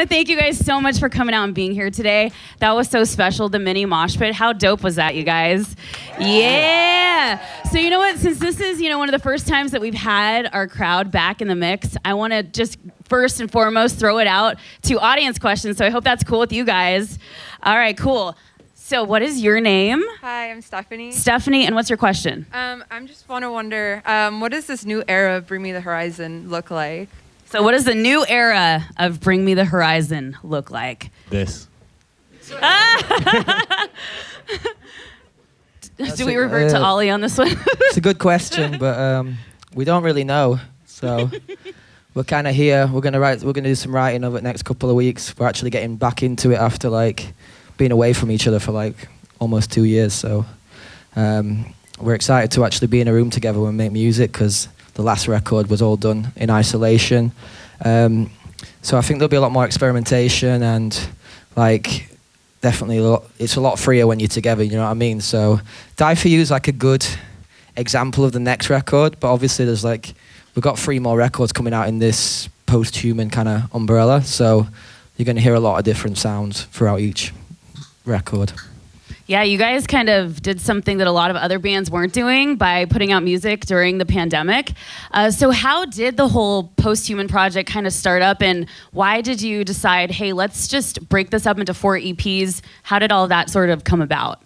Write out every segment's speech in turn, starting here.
to thank you guys so much for coming out and being here today. That was so special, the mini mosh pit. How dope was that, you guys? Yeah. So you know what? Since this is, one of the first times that we've had our crowd back in the mix, I want to just first and foremost throw it out to audience questions. So I hope that's cool with you guys. All right, cool. So what is your name? Hi, I'm Stephanie. Stephanie, and what's your question? I'm just want to wonder, what does this new era of Bring Me the Horizon look like? So what does the new era of Bring Me the Horizon look like? This. Do we revert to Ollie on this one? It's a good question, but we don't really know. So we're kind of here. We're gonna do some writing over the next couple of weeks. We're actually getting back into it after being away from each other for almost 2 years. So we're excited to actually be in a room together and make music, because the last record was all done in isolation. So I think there'll be a lot more experimentation, and definitely it's a lot freer when you're together, you know what I mean? So Die For You is a good example of the next record, but obviously we've got 3 more records coming out in this Posthuman kind of umbrella, so you're going to hear a lot of different sounds throughout each record. Yeah, you guys kind of did something that a lot of other bands weren't doing by putting out music during the pandemic. So how did the whole Posthuman project kind of start up, and why did you decide, hey, let's just break this up into 4 EPs? How did all of that sort of come about?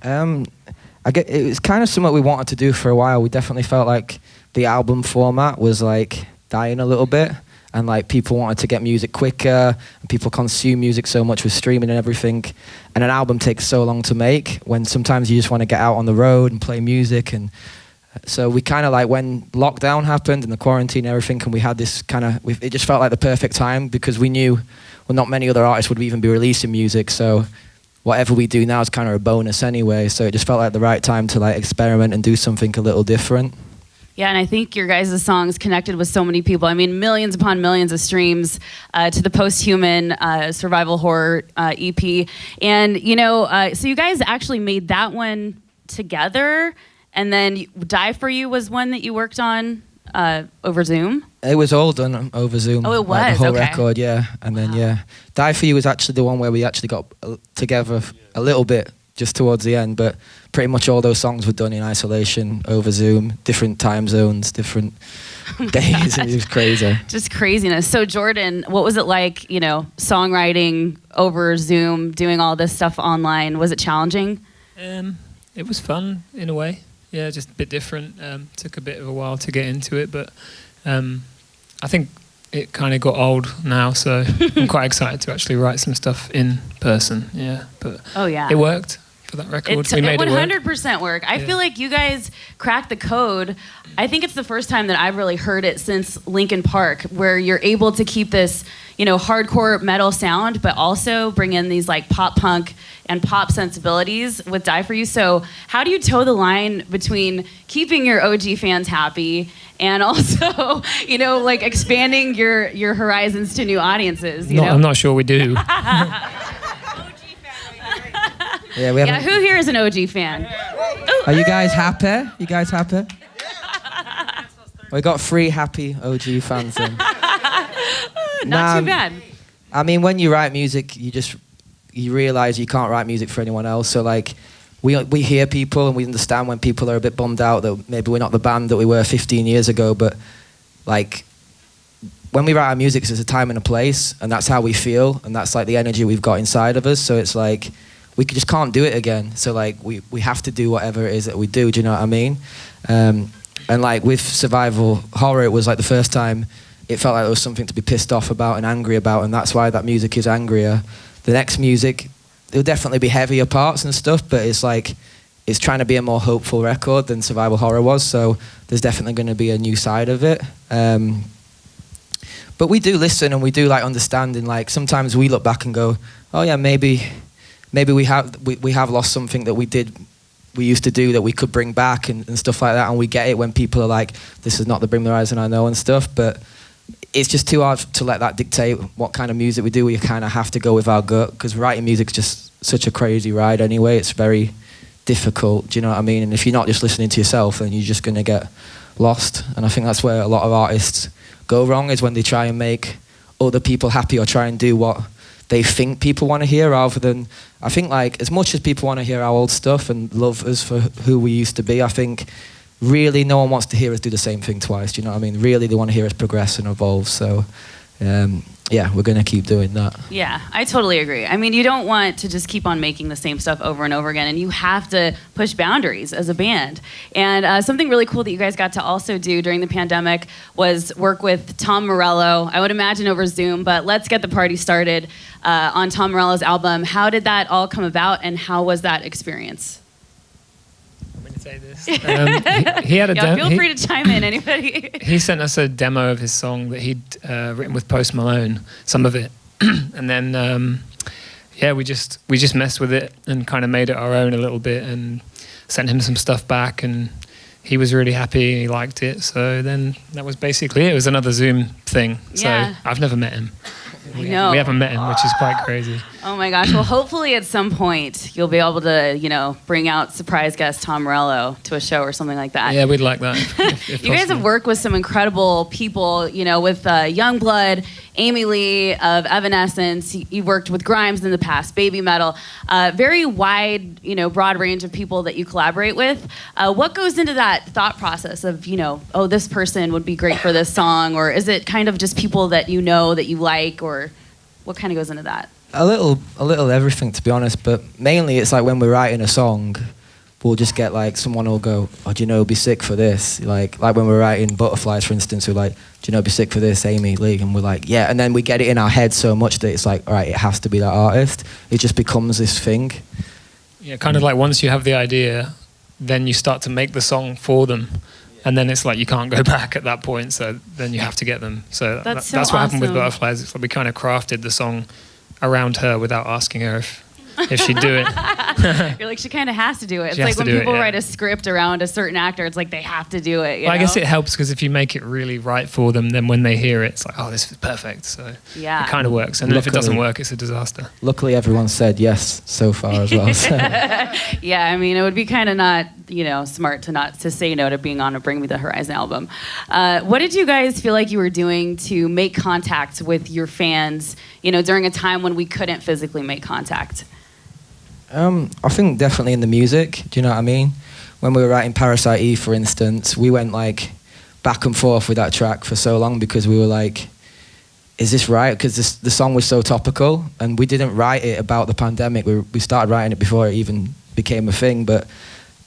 It was kind of something we wanted to do for a while. We definitely felt like the album format was dying a little bit, and people wanted to get music quicker, and people consume music so much with streaming and everything, and an album takes so long to make, when sometimes you just want to get out on the road and play music. And so we kind of when lockdown happened and the quarantine and everything, and we had this it just felt like the perfect time, because we knew not many other artists would even be releasing music, so whatever we do now is kind of a bonus anyway. So it just felt like the right time to experiment and do something a little different. Yeah, and I think your guys' songs connected with so many people. I mean, millions upon millions of streams to the Posthuman survival horror EP. And, so you guys actually made that one together, and then Die For You was one that you worked on over Zoom? It was all done over Zoom. Oh, it was? The whole okay. record, yeah. And then, yeah. Die For You was actually the one where we actually got together a little bit just towards the end, but pretty much all those songs were done in isolation over Zoom, different time zones, different days. It was crazy. Just craziness. So Jordan, what was it like, songwriting over Zoom, doing all this stuff online? Was it challenging? It was fun in a way. Yeah, just a bit different. Took a bit of a while to get into it, but I think it kind of got old now, so I'm quite excited to actually write some stuff in person. Yeah, but it worked for that record. We made it 100% work. I feel like you guys cracked the code. I think it's the first time that I've really heard it since Linkin Park, where you're able to keep this, hardcore metal sound, but also bring in these pop punk and pop sensibilities with Die For You. So how do you toe the line between keeping your OG fans happy and also, expanding your horizons to new audiences? I'm not sure we do. Yeah, who here is an OG fan? Are you guys happy? You guys happy? We got 3 happy OG fans then. Not too bad. I mean, when you write music, you realize you can't write music for anyone else. So we hear people, and we understand when people are a bit bummed out that maybe we're not the band that we were 15 years ago. But when we write our music, there's a time and a place, and that's how we feel, and that's the energy we've got inside of us. So it's we just can't do it again. So we have to do whatever it is that we do. Do you know what I mean? And with survival horror, it was the first time it felt like there was something to be pissed off about and angry about, and that's why that music is angrier. The next music, there'll definitely be heavier parts and stuff, but it's trying to be a more hopeful record than survival horror was, so there's definitely going to be a new side of it. But we do listen, and we do understand, and sometimes we look back and go, oh yeah, maybe we have lost something that we used to do that we could bring back and stuff like that, and we get it when people are this is not the Bring Me the Horizon I know and stuff, but it's just too hard to let that dictate what kind of music we do. We kind of have to go with our gut, because writing music's just such a crazy ride anyway. It's very difficult, do you know what I mean? And if you're not just listening to yourself, then you're just going to get lost. And I think that's where a lot of artists go wrong, is when they try and make other people happy or try and do what they think people want to hear, rather than, I think like as much as people want to hear our old stuff and love us for who we used to be, I think really no one wants to hear us do the same thing twice. Do you know what I mean? Really, they want to hear us progress and evolve. So yeah, we're going to keep doing that. Yeah, I totally agree. I mean, you don't want to just keep on making the same stuff over and over again, and you have to push boundaries as a band. And something really cool that you guys got to also do during the pandemic was work with Tom Morello. I would imagine over Zoom, but let's get the party started on Tom Morello's album. How did that all come about, and how was that experience? I'm going to say this. He had a Yeah, feel free to chime in, anybody. He sent us a demo of his song that he'd written with Post Malone, some of it, and then yeah, we just messed with it and kind of made it our own a little bit, and sent him some stuff back, and he was really happy. He liked it, so then that was basically it. It was another Zoom thing. So Yeah. I've never met him. I know. We haven't met him, which is quite crazy. Oh my gosh. Well, hopefully at some point you'll be able to, you know, bring out surprise guest Tom Morello to a show or something like that. Yeah, we'd like that. If You guys possible. have worked with some incredible people, you know, with Youngblood, Amy Lee of Evanescence. You worked with Grimes in the past, Baby Metal. Very wide, you know, broad range of people that you collaborate with. What goes into that thought process of, you know, oh, this person would be great for this song? Or is it kind of just people that you know that you like? Or what kind of goes into that? A little everything, to be honest, but mainly it's like when we're writing a song, we'll just get like someone will go, oh, do you know, it'd be sick for this. Like when we're writing Butterflies, for instance, we're like, do you know, it'd be sick for this, Amy Lee, and we're like, yeah, and then we get it in our head so much that it's like, all right, it has to be that artist. It just becomes this thing. Yeah, kind of like once you have the idea, then you start to make the song for them. And then it's like you can't go back at that point, so then you have to get them. So That's so what happened with awesome. Butterflies. It's like we kind of crafted the song around her without asking her if she'd do it. You're like, she kind of has to do it. It's She has like to when do it, people yeah. write a script around a certain actor, it's like they have to do it. You Well, I guess know? it helps because if you make it really right for them, then when they hear it, it's like, oh, this is perfect. So Yeah. it kind of works. And then if it Luckily- doesn't work, it's a disaster. Luckily, everyone said yes so far as well. So. Yeah, I mean, it would be kind of not, you know, smart to say no to being on a Bring Me the Horizon album. What did you guys feel like you were doing to make contact with your fans, you know, during a time when we couldn't physically make contact? I think definitely in the music. Do you know what I mean? When we were writing Parasite Eve, for instance, we went like back and forth with that track for so long because we were like, is this right? Because the song was so topical, and we didn't write it about the pandemic. We started writing it before it even became a thing, but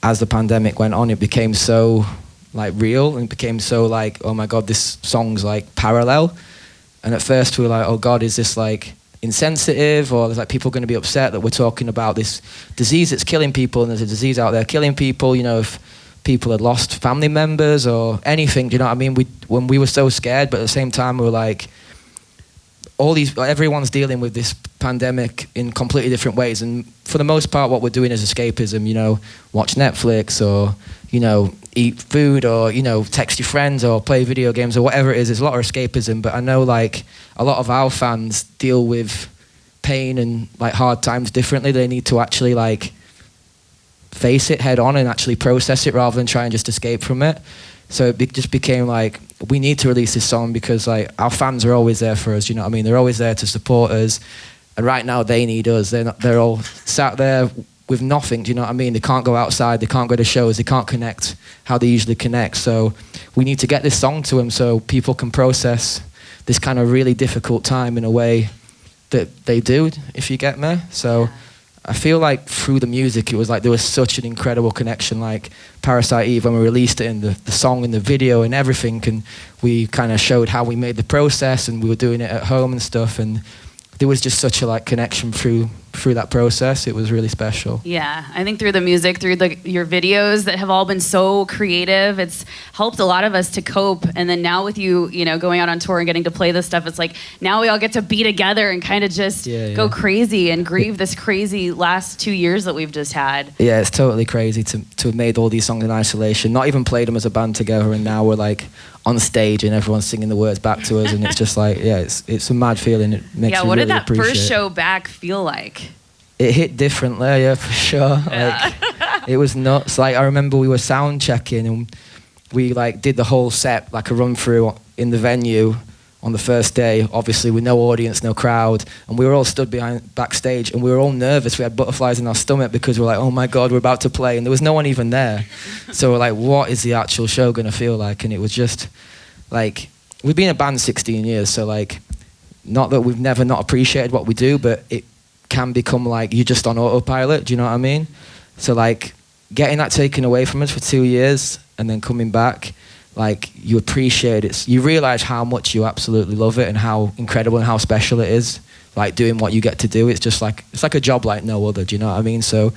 as the pandemic went on, it became so like real, and it became so like, oh my God, this song's like parallel. And at first we were like, oh God, is this like insensitive, or is like people going to be upset that we're talking about this disease that's killing people, and there's a disease out there killing people, you know, if people had lost family members or anything, do you know what I mean? When we were so scared, but at the same time we were like, everyone's dealing with this pandemic in completely different ways, and for the most part what we're doing is escapism, you know, watch Netflix, or, you know, eat food, or, you know, text your friends, or play video games, or whatever it is. There's a lot of escapism, but I know like a lot of our fans deal with pain and like hard times differently. They need to actually like face it head on and actually process it rather than try and just escape from it. So it just became like, we need to release this song because like our fans are always there for us, you know what I mean? They're always there to support us, and right now they need us. They're all sat there with nothing, do you know what I mean? They can't go outside, they can't go to shows, they can't connect how they usually connect. So we need to get this song to them so people can process this kind of really difficult time in a way that they do, if you get me. So I feel like through the music, it was like there was such an incredible connection, like Parasite Eve, when we released it, and the song and the video and everything, and we kind of showed how we made the process, and we were doing it at home and stuff, and there was just such a like connection through that process. It was really special. Yeah, I think through the music, through your videos that have all been so creative, it's helped a lot of us to cope. And then now with you, you know, going out on tour and getting to play this stuff, it's like now we all get to be together and kind of just go crazy and grieve this crazy last 2 years that we've just had. Yeah, it's totally crazy to have made all these songs in isolation, not even played them as a band together, and now we're like on stage and everyone's singing the words back to us, and it's just like, yeah, it's a mad feeling. It makes you what really did that appreciate first it. show back feel like? It hit differently, yeah, for sure. Like, it was nuts. Like, I remember we were sound checking, and we like did the whole set, like a run through in the venue, on the first day, obviously with no audience, no crowd, and we were all stood backstage, and we were all nervous. We had butterflies in our stomach because we're like, oh my God, we're about to play, and there was no one even there. So we're like, what is the actual show going to feel like? And it was just like, we've been a band 16 years, so like, not that we've never not appreciated what we do, but it can become like you're just on autopilot, do you know what I mean? So like, getting that taken away from us for 2 years and then coming back, like, you appreciate it. You realize how much you absolutely love it and how incredible and how special it is, like, doing what you get to do. It's just like, it's like a job like no other, do you know what I mean? So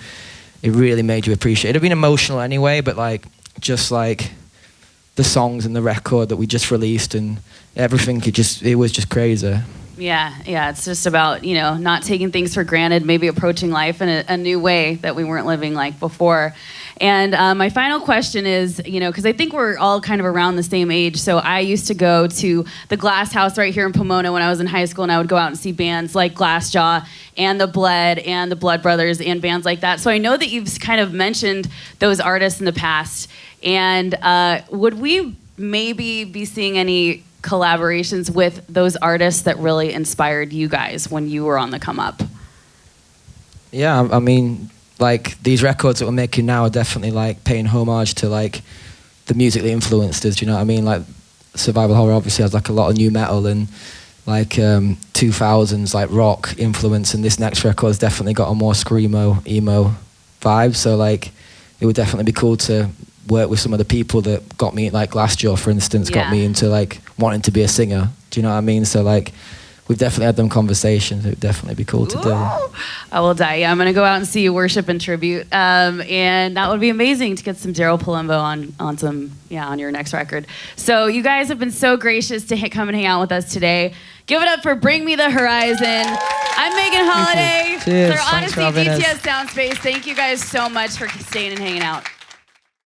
it really made you appreciate it. It'd been emotional anyway, but like, just like the songs and the record that we just released and everything, it was just crazy. Yeah, it's just about, you know, not taking things for granted, maybe approaching life in a new way that we weren't living like before. And my final question is, you know, because I think we're all kind of around the same age. So I used to go to the Glass House right here in Pomona when I was in high school, and I would go out and see bands like Glassjaw and The Blood and the Blood Brothers and bands like that. So I know that you've kind of mentioned those artists in the past. And would we maybe be seeing any collaborations with those artists that really inspired you guys when you were on the come up? Yeah, I mean, like, these records that we're making now are definitely like paying homage to like the music that influenced us, do you know what I mean? Like, Survival Horror obviously has like a lot of new metal and like 2000s like rock influence, and this next record's definitely got a more screamo, emo vibe. So like, it would definitely be cool to work with some of the people that got me, like Glassjaw, for instance, got me into like wanting to be a singer. Do you know what I mean? So like, we've definitely had them conversations. It would definitely be cool to do. I will die. Yeah, I'm gonna go out and see you Worship and Tribute, and that would be amazing to get some Daryl Palumbo on your next record. So you guys have been so gracious to come and hang out with us today. Give it up for Bring Me the Horizon. I'm Megan Holiday. Cheers. For Thanks Odyssey for having us. DTS Sound Space. Thank you guys so much for staying and hanging out.